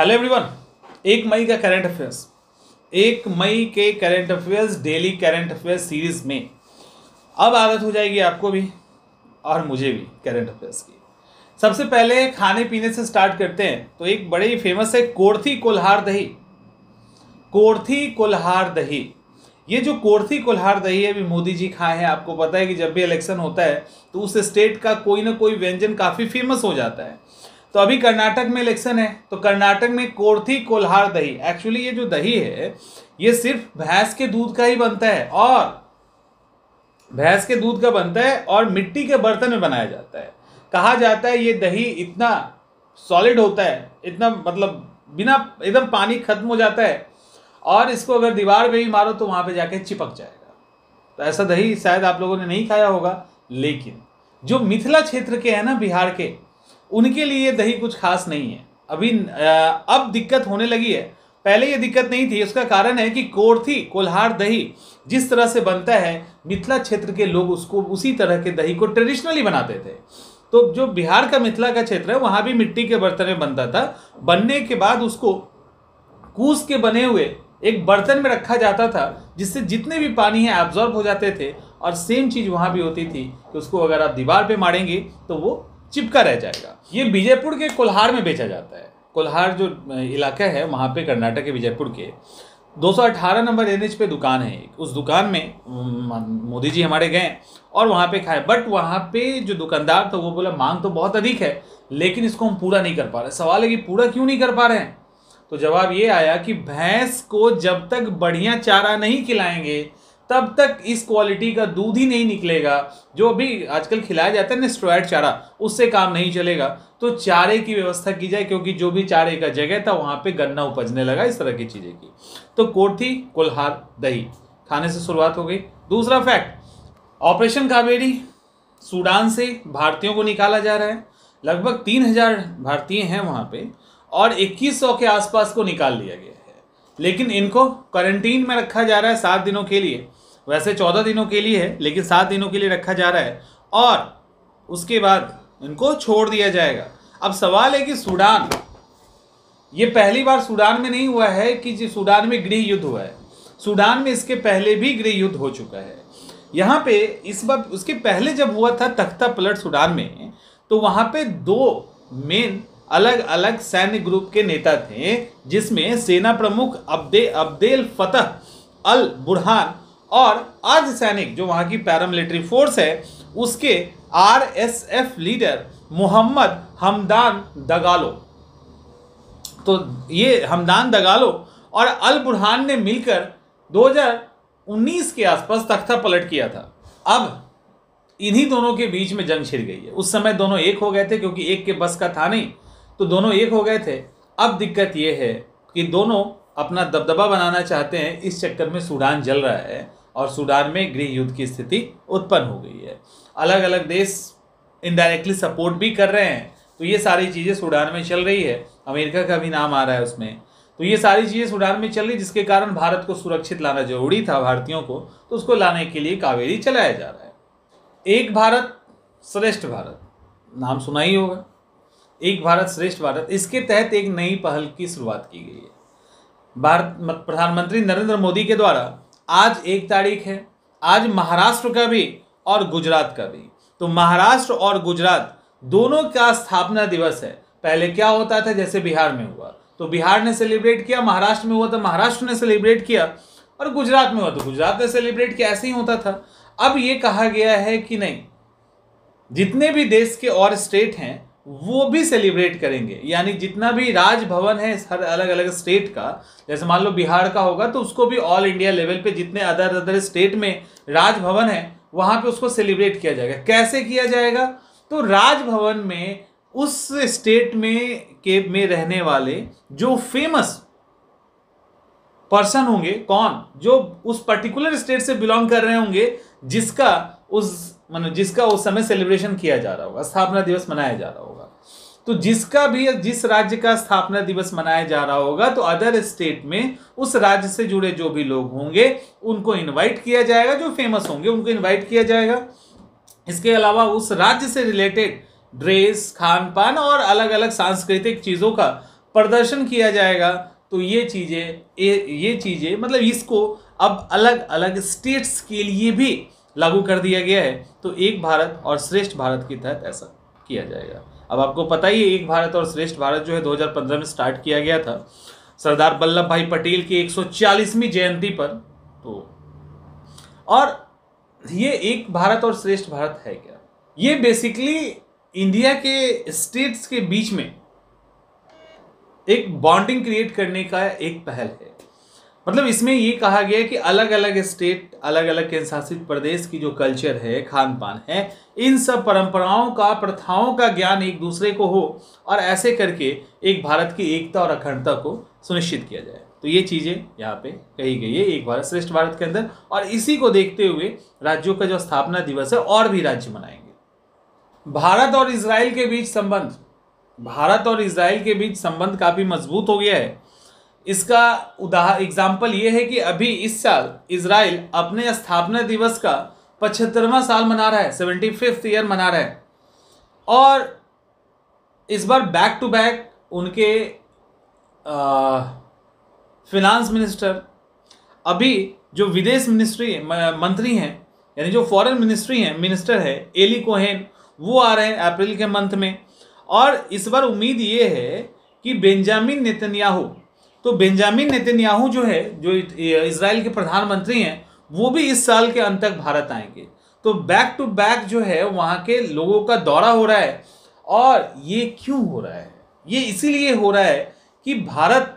Hello everyone. 1 मई का current affairs, 1 मई के current affairs daily current affairs series में अब आदत हो जाएगी आपको भी और मुझे भी करंट अफेयर्स की। सबसे पहले खाने पीने से स्टार्ट करते हैं। तो एक बड़े ही फेमस है कोर्थी कुल्हार दही। कोर्थी कुल्हार दही, ये जो कोर्थी कुल्हार दही है अभी मोदी जी खाए हैं। आपको पता है कि जब भी इलेक्शन होता है तो उस स्टेट का कोई ना कोई व्यंजन काफ़ी फेमस हो जाता है। तो अभी कर्नाटक में इलेक्शन है तो कर्नाटक में कोर्थी कुल्हार दही, एक्चुअली ये जो दही है ये सिर्फ भैंस के दूध का ही बनता है और भैंस के दूध का बनता है और मिट्टी के बर्तन में बनाया जाता है। कहा जाता है ये दही इतना सॉलिड होता है, इतना मतलब बिना एकदम पानी खत्म हो जाता है और इसको अगर दीवार पे भी मारो तो वहां पे जाके चिपक जाएगा। तो ऐसा दही शायद आप लोगों ने नहीं खाया होगा, लेकिन जो मिथिला क्षेत्र के हैं ना, बिहार के, उनके लिए ये दही कुछ खास नहीं है। अभी अब दिक्कत होने लगी है, पहले ये दिक्कत नहीं थी। उसका कारण है कि कोर्थी कुल्हार दही जिस तरह से बनता है, मिथिला क्षेत्र के लोग उसको उसी तरह के दही को ट्रेडिशनली बनाते थे। तो जो बिहार का मिथिला का क्षेत्र है वहाँ भी मिट्टी के बर्तन में बनता था। बनने के बाद उसको कूस के बने हुए एक बर्तन में रखा जाता था जिससे जितने भी पानी है एब्जॉर्ब हो जाते थे। और सेम चीज़ वहाँ भी होती थी कि उसको अगर आप दीवार पे मारेंगे तो वो चिपका रह जाएगा। ये विजयपुर के कोल्हार में बेचा जाता है। कोल्हार जो इलाका है वहाँ पे कर्नाटक के विजयपुर के 218 नंबर NH पे दुकान है। उस दुकान में मोदी जी हमारे गए और वहाँ पे खाए। बट वहाँ पे जो दुकानदार था वो बोला मांग तो बहुत अधिक है लेकिन इसको हम पूरा नहीं कर पा रहे। सवाल है कि पूरा क्यों नहीं कर पा रहे हैं? तो जवाब ये आया कि भैंस को जब तक बढ़िया चारा नहीं खिलाएंगे तब तक इस क्वालिटी का दूध ही नहीं निकलेगा। जो अभी आजकल खिलाया जाता है ना स्टेरॉइड चारा, उससे काम नहीं चलेगा। तो चारे की व्यवस्था की जाए, क्योंकि जो भी चारे का जगह था वहाँ पे गन्ना उपजने लगा, इस तरह की चीज़ें की। तो कोर्थी कुल्हार दही खाने से शुरुआत हो गई। दूसरा फैक्ट, ऑपरेशन कावेरी, सूडान से भारतीयों को निकाला जा रहा है। लगभग 3000 भारतीय हैं वहाँ पे और 2100 के आसपास को निकाल लिया गया है। लेकिन इनको क्वारंटीन में रखा जा रहा है 7 दिनों के लिए। वैसे 14 दिनों के लिए है लेकिन 7 दिनों के लिए रखा जा रहा है और उसके बाद इनको छोड़ दिया जाएगा। अब सवाल है कि सूडान, ये पहली बार सूडान में नहीं हुआ है कि जी सूडान में गृह युद्ध हुआ है। सूडान में इसके पहले भी गृह युद्ध हो चुका है। यहाँ पे इस बार, उसके पहले जब हुआ था तख्ता पलट सूडान में, तो वहाँ पे 2 मेन अलग अलग सैन्य ग्रुप के नेता थे, जिसमें सेना प्रमुख अब्देल फतह अल बुरहान और अर्धसैनिक जो वहाँ की पैरामिलिट्री फोर्स है उसके RSF लीडर मोहम्मद हमदान दगालो। तो ये हमदान दगालो और अल बुरहान ने मिलकर 2019 के आसपास तख्ता पलट किया था। अब इन्हीं दोनों के बीच में जंग छिड़ गई है। उस समय दोनों एक हो गए थे क्योंकि एक के बस का था नहीं, तो दोनों एक हो गए थे। अब दिक्कत ये है कि दोनों अपना दबदबा बनाना चाहते हैं। इस चक्कर में सूडान जल रहा है और सूडान में गृह युद्ध की स्थिति उत्पन्न हो गई है। अलग अलग देश इनडायरेक्टली सपोर्ट भी कर रहे हैं। तो ये सारी चीज़ें सूडान में चल रही है। अमेरिका का भी नाम आ रहा है उसमें। तो ये सारी चीज़ें सूडान में चल रही, जिसके कारण भारत को सुरक्षित लाना जरूरी था भारतीयों को, तो उसको लाने के लिए कावेरी चलाया जा रहा है। एक भारत श्रेष्ठ भारत नाम सुना ही होगा। एक भारत श्रेष्ठ भारत, इसके तहत एक नई पहल की शुरुआत की गई है। प्रधानमंत्री नरेंद्र मोदी के द्वारा आज 1 तारीख है, आज महाराष्ट्र का भी और गुजरात का भी। तो महाराष्ट्र और गुजरात दोनों का स्थापना दिवस है। पहले क्या होता था, जैसे बिहार में हुआ तो बिहार ने सेलिब्रेट किया, महाराष्ट्र में हुआ तो महाराष्ट्र ने सेलिब्रेट किया और गुजरात में हुआ तो गुजरात ने सेलिब्रेट किया। ऐसे ही होता था। अब ये कहा गया है कि नहीं, जितने भी देश के और स्टेट हैं वो भी सेलिब्रेट करेंगे। यानी जितना भी राजभवन है हर अलग अलग स्टेट का, जैसे मान लो बिहार का होगा तो उसको भी ऑल इंडिया लेवल पे जितने अदर स्टेट में राजभवन है वहाँ पे उसको सेलिब्रेट किया जाएगा। कैसे किया जाएगा? तो राजभवन में उस स्टेट में रहने वाले जो फेमस पर्सन होंगे, कौन, जो उस पर्टिकुलर स्टेट से बिलोंग कर रहे होंगे, जिसका उस समय सेलिब्रेशन किया जा रहा होगा, स्थापना दिवस मनाया जा रहा होगा। तो जिस राज्य का स्थापना दिवस मनाया जा रहा होगा तो अदर स्टेट में उस राज्य से जुड़े जो भी लोग होंगे उनको इनवाइट किया जाएगा, जो फेमस होंगे उनको इनवाइट किया जाएगा। इसके अलावा उस राज्य से रिलेटेड ड्रेस, खान पान और अलग अलग सांस्कृतिक चीज़ों का प्रदर्शन किया जाएगा। तो ये चीज़ें मतलब इसको अब अलग अलग स्टेट्स के लिए भी लागू कर दिया गया है। तो एक भारत और श्रेष्ठ भारत के तहत ऐसा किया जाएगा। अब आपको पता ही है, एक भारत और श्रेष्ठ भारत जो है 2015 में स्टार्ट किया गया था सरदार वल्लभ भाई पटेल की 140वीं जयंती पर। तो और ये एक भारत और श्रेष्ठ भारत है क्या? ये बेसिकली इंडिया के स्टेट्स के बीच में एक बॉन्डिंग क्रिएट करने का एक पहल है। मतलब इसमें ये कहा गया है कि अलग अलग स्टेट, अलग अलग केंद्र शासित प्रदेश की जो कल्चर है, खान पान है, इन सब परंपराओं का, प्रथाओं का ज्ञान एक दूसरे को हो और ऐसे करके एक भारत की एकता और अखंडता को सुनिश्चित किया जाए। तो ये चीज़ें यहाँ पे कही गई है एक भारत श्रेष्ठ भारत के अंदर। और इसी को देखते हुए राज्यों का जो स्थापना दिवस है और भी राज्य मनाएंगे। भारत और इजराइल के बीच संबंध काफ़ी मजबूत हो गया है। इसका एग्जाम्पल ये है कि अभी इस साल इजराइल अपने स्थापना दिवस का 75वां साल मना रहा है, 75th ईयर मना रहा है। और इस बार बैक टू बैक उनके फिनांस मिनिस्टर, अभी जो विदेश मंत्री हैं, यानी जो फॉरेन मिनिस्टर है एली कोहेन, वो आ रहे हैं अप्रैल के मंथ में। और इस बार उम्मीद ये है कि बेंजामिन नेतन्याहू जो है, जो इजराइल के प्रधानमंत्री हैं, वो भी इस साल के अंत तक भारत आएंगे। तो बैक टू बैक जो है वहाँ के लोगों का दौरा हो रहा है। और ये क्यों हो रहा है? ये इसीलिए हो रहा है कि भारत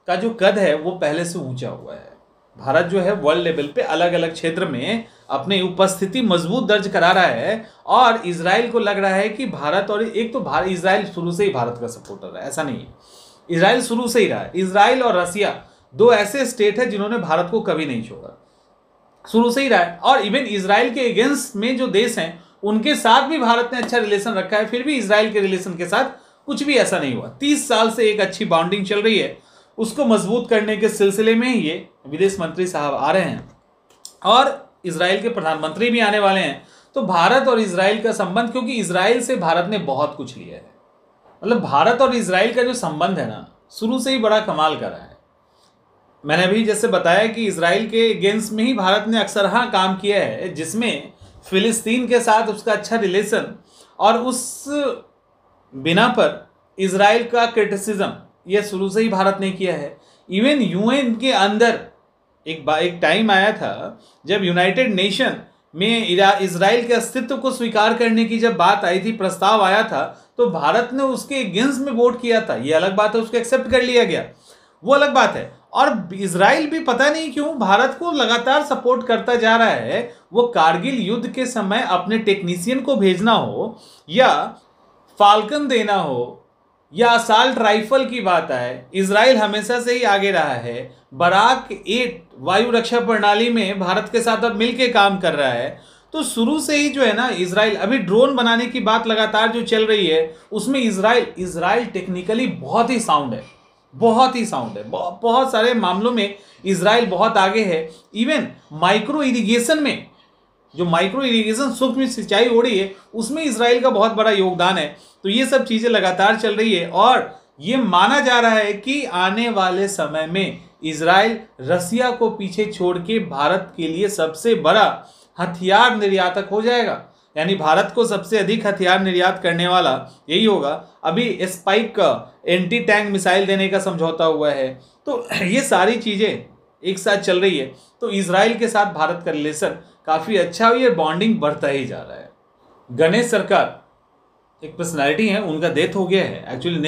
का जो कद है वो पहले से ऊंचा हुआ है। भारत जो है वर्ल्ड लेवल पे अलग अलग क्षेत्र में अपनी उपस्थिति मजबूत दर्ज करा रहा है। और इजराइल को लग रहा है कि भारत, और एक तो इजराइल शुरू से ही भारत का सपोर्टर है, ऐसा नहीं है, इजराइल शुरू से ही रहा है। इजराइल और रसिया दो ऐसे स्टेट है जिन्होंने भारत को कभी नहीं छोड़ा, शुरू से ही रहा है। और इवन इजराइल के अगेंस्ट में जो देश हैं उनके साथ भी भारत ने अच्छा रिलेशन रखा है, फिर भी इजराइल के रिलेशन के साथ कुछ भी ऐसा नहीं हुआ। 30 साल से एक अच्छी बॉन्डिंग चल रही है, उसको मजबूत करने के सिलसिले में ये विदेश मंत्री साहब आ रहे हैं और इजराइल के प्रधानमंत्री भी आने वाले हैं। तो भारत और इजराइल का संबंध, क्योंकि इजराइल से भारत ने बहुत कुछ लिया है, मतलब भारत और इजराइल का जो संबंध है ना, शुरू से ही बड़ा कमाल का रहा है। मैंने अभी जैसे बताया कि इजराइल के अगेंस्ट में ही भारत ने अक्सर काम किया है, जिसमें फिलिस्तीन के साथ उसका अच्छा रिलेशन, और उस बिना पर इजराइल का क्रिटिसिज्म ये शुरू से ही भारत ने किया है। इवन यूएन के अंदर एक टाइम आया था जब यूनाइटेड नेशन में इजराइल के अस्तित्व को स्वीकार करने की जब बात आई थी, प्रस्ताव आया था, तो भारत ने उसके अगेंस्ट में वोट किया था। ये अलग बात है, उसको एक्सेप्ट कर लिया गया, वो अलग बात है। और इजराइल भी पता नहीं क्यों भारत को लगातार सपोर्ट करता जा रहा है। वो कारगिल युद्ध के समय अपने टेक्नीशियन को भेजना हो, या फाल्कन देना हो, या असाल्ट राइफल की बात आए, इजराइल हमेशा से ही आगे रहा है। बराक 8 वायु रक्षा प्रणाली में भारत के साथ अब मिलके काम कर रहा है। तो शुरू से ही जो है ना इजराइल, अभी ड्रोन बनाने की बात लगातार जो चल रही है, उसमें इजराइल टेक्निकली बहुत ही साउंड है, बहुत सारे मामलों में इजराइल बहुत आगे है। इवन माइक्रो इरिगेशन में, जो माइक्रो इरिगेशन सूक्ष्म सिंचाई हो रही है, उसमें इजराइल का बहुत बड़ा योगदान है। तो ये सब चीज़ें लगातार चल रही है और ये माना जा रहा है कि आने वाले समय में इजराइल रसिया को पीछे छोड़ के भारत के लिए सबसे बड़ा हथियार निर्यातक हो जाएगा। यानी भारत को सबसे अधिक हथियार निर्यात करने वाला यही होगा। अभी स्पाइक का एंटी टैंक मिसाइल देने का समझौता हुआ है। तो ये सारी चीज़ें एक साथ चल रही है। तो इजराइल के साथ भारत का रिलेशन काफ़ी अच्छा हुई है, बॉन्डिंग बढ़ता ही जा रहा है। गणेश सरकार एक पर्सनालिटी है, उनका डेथ हो गया है। Actually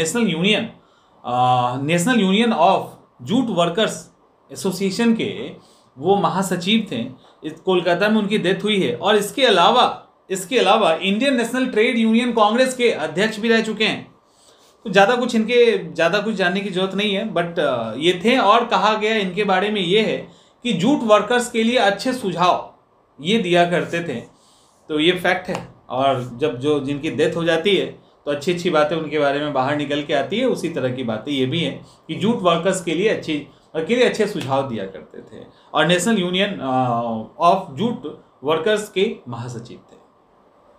national union of jute workers association के वो महासचिव थे, कोलकाता में उनकी डेथ हुई है। और इसके अलावा Indian national trade union Congress के अध्यक्ष भी रह चुके हैं। तो ज़्यादा कुछ जानने की जरूरत नहीं है, बट ये थे। और कहा गया इनके बारे में ये है कि जूट वर्कर्स के लिए अच्छे सुझाव ये दिया करते थे। तो ये फैक्ट है। और जब जिनकी डेथ हो जाती है तो अच्छी बातें उनके बारे में बाहर निकल के आती है। उसी तरह की बातें ये भी हैं कि जूट वर्कर्स के लिए अच्छे सुझाव दिया करते थे और national union of jute workers के महासचिव थे।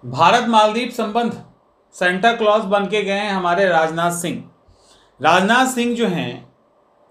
भारत मालदीव संबंध, सेंटा क्लॉज बन के गए हैं हमारे राजनाथ सिंह। राजनाथ सिंह जो हैं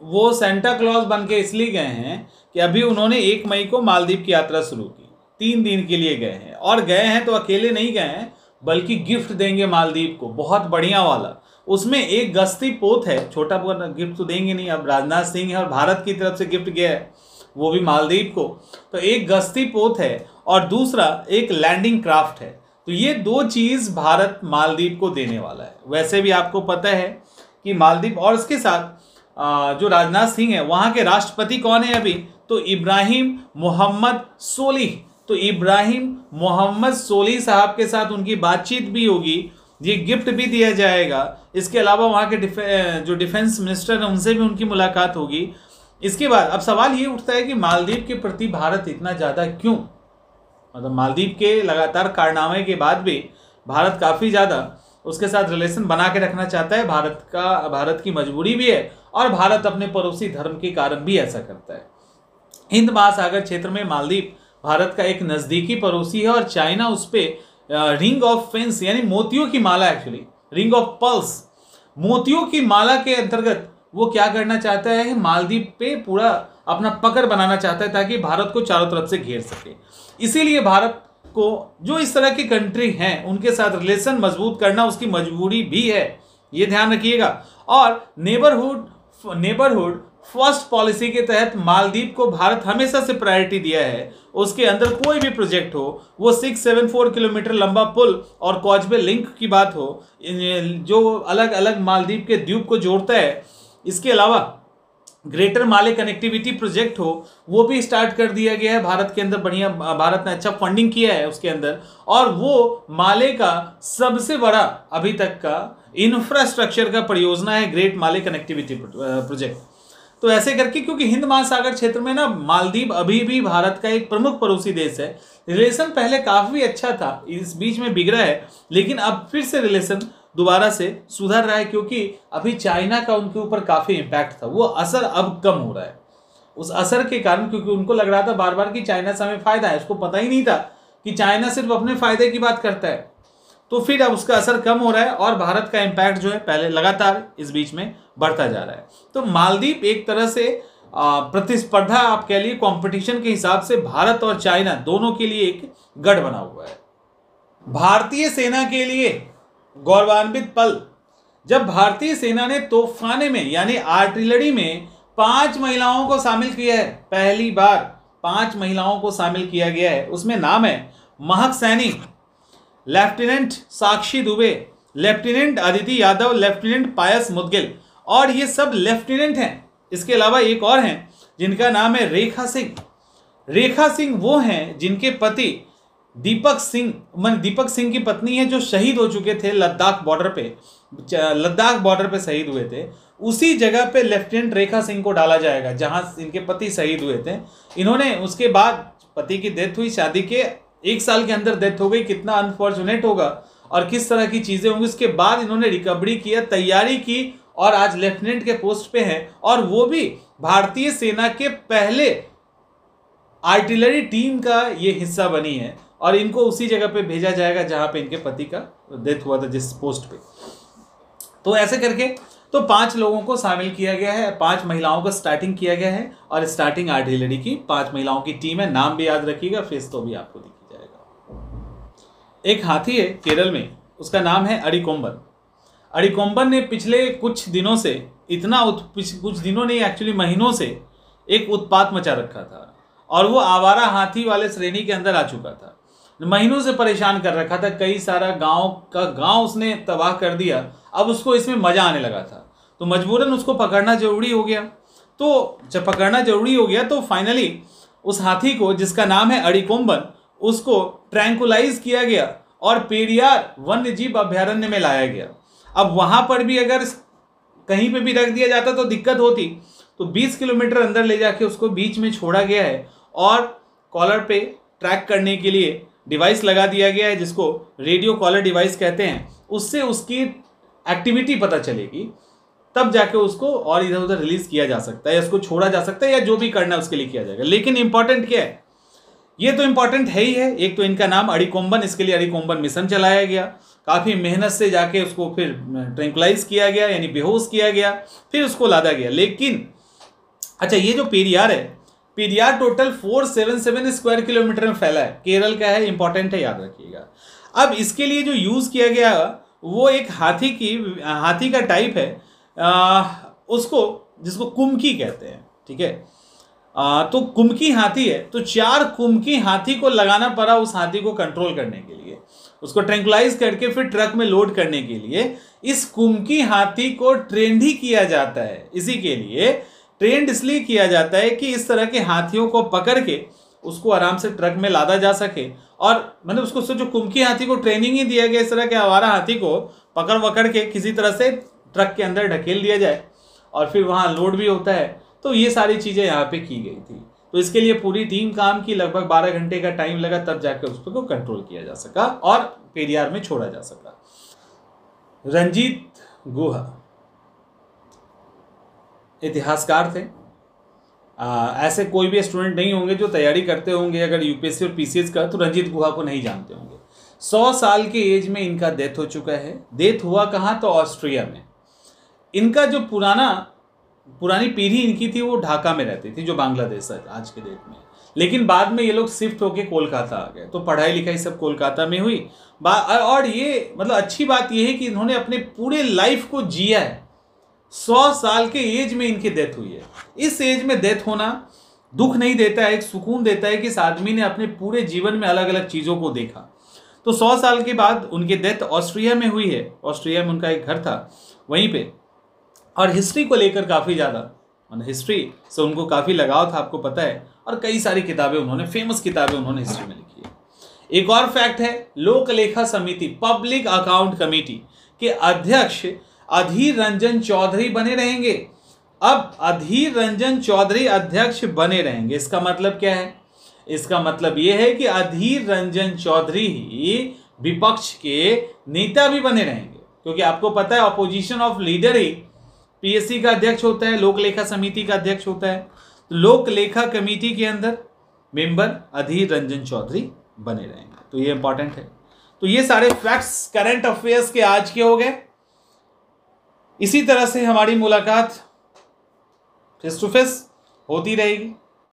वो सेंटा क्लॉज बन के इसलिए गए हैं कि अभी उन्होंने 1 मई को मालदीव की यात्रा शुरू की, 3 दिन के लिए गए हैं, और गए हैं तो अकेले नहीं गए हैं बल्कि गिफ्ट देंगे मालदीव को, बहुत बढ़िया वाला। उसमें एक गश्ती पोत है, छोटा मोटा गिफ्ट तो देंगे नहीं, अब राजनाथ सिंह है और भारत की तरफ से गिफ्ट गया है वो भी मालदीव को, तो एक गश्ती पोत है और दूसरा एक लैंडिंग क्राफ्ट है। तो ये 2 चीज़ भारत मालदीव को देने वाला है। वैसे भी आपको पता है कि मालदीव, और इसके साथ जो राजनाथ सिंह है वहाँ के राष्ट्रपति कौन है अभी, तो इब्राहिम मोहम्मद सोलिह। तो इब्राहिम मोहम्मद सोलिह साहब के साथ उनकी बातचीत भी होगी, ये गिफ्ट भी दिया जाएगा। इसके अलावा वहाँ के जो डिफेंस मिनिस्टर हैं उनसे भी उनकी मुलाकात होगी। इसके बाद अब सवाल ये उठता है कि मालदीव के प्रति भारत इतना ज़्यादा क्यों, मतलब मालदीव के लगातार कारनामे के बाद भी भारत काफ़ी ज़्यादा उसके साथ रिलेशन बना के रखना चाहता है। भारत की मजबूरी भी है और भारत अपने पड़ोसी धर्म के कारण भी ऐसा करता है। हिंद महासागर क्षेत्र में मालदीव भारत का एक नज़दीकी पड़ोसी है और चाइना उस पर रिंग ऑफ फेंस यानी मोतियों की माला, एक्चुअली रिंग ऑफ पल्स, मोतियों की माला के अंतर्गत वो क्या करना चाहता है, मालदीव पे पूरा अपना पकड़ बनाना चाहता है ताकि भारत को चारों तरफ से घेर सके। इसीलिए भारत को जो इस तरह की कंट्री हैं उनके साथ रिलेशन मजबूत करना उसकी मजबूरी भी है, ये ध्यान रखिएगा। और नेबरहुड फर्स्ट पॉलिसी के तहत मालदीव को भारत हमेशा से प्रायोरिटी दिया है। उसके अंदर कोई भी प्रोजेक्ट हो, वो 674 किलोमीटर लंबा पुल और कॉजवे लिंक की बात हो जो अलग अलग मालदीव के द्वीप को जोड़ता है, इसके अलावा ग्रेटर माले कनेक्टिविटी प्रोजेक्ट हो वो भी स्टार्ट कर दिया गया है भारत के अंदर। बढ़िया, भारत ने अच्छा फंडिंग किया है उसके अंदर, और वो माले का सबसे बड़ा अभी तक का इंफ्रास्ट्रक्चर का परियोजना है ग्रेट माले कनेक्टिविटी प्रोजेक्ट। तो ऐसे करके, क्योंकि हिंद महासागर क्षेत्र में ना मालदीव अभी भी भारत का एक प्रमुख पड़ोसी देश है। रिलेशन पहले काफ़ी अच्छा था, इस बीच में बिगड़ा है, लेकिन अब फिर से रिलेशन दोबारा से सुधर रहा है क्योंकि अभी चाइना का उनके ऊपर काफ़ी इम्पैक्ट था, वो असर अब कम हो रहा है। उस असर के कारण, क्योंकि उनको लग रहा था बार बार कि चाइना से हमें फ़ायदा है, उसको पता ही नहीं था कि चाइना सिर्फ अपने फ़ायदे की बात करता है, तो फिर अब उसका असर कम हो रहा है और भारत का इम्पैक्ट जो है पहले लगातार इस बीच में बढ़ता जा रहा है। तो मालदीव एक तरह से प्रतिस्पर्धा आप कह लिए, कंपटीशन के हिसाब से भारत और चाइना दोनों के लिए एक गढ़ बना हुआ है। भारतीय सेना के लिए गौरवान्वित पल, जब भारतीय सेना ने तोपखाने में यानी आर्टिलरी में 5 महिलाओं को शामिल किया है। पहली बार 5 महिलाओं को शामिल किया गया है। उसमें नाम है महक सैनी, लेफ्टिनेंट साक्षी दुबे, लेफ्टिनेंट अदिति यादव, लेफ्टिनेंट पायस मुदगिल, और ये सब लेफ्टिनेंट हैं। इसके अलावा एक और हैं जिनका नाम है रेखा सिंह। रेखा सिंह वो हैं जिनके पति दीपक सिंह की पत्नी है जो शहीद हो चुके थे लद्दाख बॉर्डर पे शहीद हुए थे। उसी जगह पे लेफ्टिनेंट रेखा सिंह को डाला जाएगा जहां इनके पति शहीद हुए थे। इन्होंने उसके बाद पति की डेथ हुई, शादी के 1 साल के अंदर डेथ हो गई, कितना अनफॉर्चुनेट होगा और किस तरह की चीज़ें होंगी। उसके बाद इन्होंने रिकवरी किया, तैयारी की और आज लेफ्टिनेंट के पोस्ट पे हैं, और वो भी भारतीय सेना के पहले आर्टिलरी टीम का ये हिस्सा बनी है, और इनको उसी जगह पे भेजा जाएगा जहां पे इनके पति का डेथ हुआ था, जिस पोस्ट पे। तो ऐसे करके तो 5 लोगों को शामिल किया गया है, 5 महिलाओं को स्टार्टिंग किया गया है, और स्टार्टिंग आर्टिलरी की 5 महिलाओं की टीम है। नाम भी याद रखिएगा, फेस तो भी आपको दिख जाएगा। एक हाथी है केरल में, उसका नाम है अरिकोम्बन। अरिकोम्बन ने पिछले कुछ दिनों से कुछ दिनों नहीं, एक्चुअली महीनों से एक उत्पात मचा रखा था, और वो आवारा हाथी वाले श्रेणी के अंदर आ चुका था। महीनों से परेशान कर रखा था, कई सारा गांव उसने तबाह कर दिया। अब उसको इसमें मजा आने लगा था, तो मजबूरन उसको पकड़ना जरूरी हो गया। तो जब पकड़ना जरूरी हो गया तो फाइनली उस हाथी को, जिसका नाम है अरिकोम्बन, उसको ट्रैंकुलाइज किया गया और पेरियार वन्य जीव अभ्यारण्य में लाया गया। अब वहां पर भी अगर कहीं पे भी रख दिया जाता तो दिक्कत होती, तो 20 किलोमीटर अंदर ले जाके उसको बीच में छोड़ा गया है, और कॉलर पे ट्रैक करने के लिए डिवाइस लगा दिया गया है जिसको रेडियो कॉलर डिवाइस कहते हैं। उससे उसकी एक्टिविटी पता चलेगी, तब जाके उसको और इधर उधर रिलीज किया जा सकता है, या उसको छोड़ा जा सकता है, या जो भी करना है उसके लिए किया जाएगा। लेकिन इंपॉर्टेंट क्या है, ये तो इंपॉर्टेंट है ही है। एक तो इनका नाम अरिकोम्बन, इसके लिए अरिकोम्बन मिशन चलाया गया। काफ़ी मेहनत से जाके उसको फिर ट्रैंक्विलाइज किया गया, यानी बेहोश किया गया, फिर उसको लादा गया। लेकिन अच्छा, ये जो पेरियार है, पेरियार टोटल 477 स्क्वायर किलोमीटर में फैला है, केरल का है, इंपॉर्टेंट है, याद रखिएगा। अब इसके लिए जो यूज़ किया गया वो एक हाथी का टाइप है, उसको जिसको कुमकी कहते हैं, ठीक है। तो कुमकी हाथी है, तो 4 कुमकी हाथी को लगाना पड़ा उस हाथी को कंट्रोल करने के लिए, उसको ट्रैंक्विलाइज करके फिर ट्रक में लोड करने के लिए। इस कुमकी हाथी को ट्रेंड ही किया जाता है, इसी के लिए ट्रेंड इसलिए किया जाता है कि इस तरह के हाथियों को पकड़ के उसको आराम से ट्रक में लादा जा सके। और मतलब उसको जो कुमकी हाथी को ट्रेनिंग ही दिया गया, इस तरह के आवारा हाथी को पकड़ के किसी तरह से ट्रक के अंदर ढकेल दिया जाए और फिर वहाँ लोड भी होता है। तो ये सारी चीज़ें यहाँ पे की गई थी। तो इसके लिए पूरी टीम काम की, लगभग 12 घंटे का टाइम लगा, तब जाकर उसको कंट्रोल किया जा सका और पेरियार में छोड़ा जा सका। रंजीत गुहा इतिहासकार थे। ऐसे कोई भी स्टूडेंट नहीं होंगे जो तैयारी करते होंगे अगर यूपीएससी और पीसीएस का, तो रंजीत गुहा को नहीं जानते होंगे। 100 साल के एज में इनका डेथ हो चुका है। डेथ हुआ कहाँ? तो ऑस्ट्रिया में। इनका जो पुरानी पीढ़ी इनकी थी वो ढाका में रहती थी, जो बांग्लादेश है आज के डेट में। लेकिन बाद में ये लोग शिफ्ट होके कोलकाता आ गए, तो पढ़ाई लिखाई सब कोलकाता में हुई। और ये मतलब अच्छी बात ये है कि इन्होंने अपने पूरे लाइफ को जिया है। 100 साल के एज में इनकी डेथ हुई है। इस एज में डेथ होना दुख नहीं देता है, एक सुकून देता है कि इस आदमी ने अपने पूरे जीवन में अलग अलग चीज़ों को देखा। तो 100 साल के बाद उनकी डेथ ऑस्ट्रिया में हुई है। ऑस्ट्रिया में उनका एक घर था वहीं पे। और हिस्ट्री को लेकर काफ़ी ज़्यादा, हिस्ट्री से उनको काफ़ी लगाव था, आपको पता है। और कई सारी किताबें उन्होंने, फेमस किताबें उन्होंने हिस्ट्री में लिखी है। एक और फैक्ट है, लोक लेखा समिति, पब्लिक अकाउंट कमेटी के अध्यक्ष अधीर रंजन चौधरी बने रहेंगे। अब अधीर रंजन चौधरी अध्यक्ष बने रहेंगे, इसका मतलब क्या है? इसका मतलब यह है कि अधीर रंजन चौधरी ही विपक्ष के नेता भी बने रहेंगे, क्योंकि आपको पता है opposition of leader he PSC का अध्यक्ष होता है, लोक लेखा समिति का अध्यक्ष होता है। तो लोक लेखा कमेटी के अंदर मेंबर अधीर रंजन चौधरी बने रहेंगे। तो ये इंपॉर्टेंट है। तो ये सारे फैक्ट्स करंट अफेयर्स के आज के हो गए। इसी तरह से हमारी मुलाकात फेस टू फेस होती रहेगी।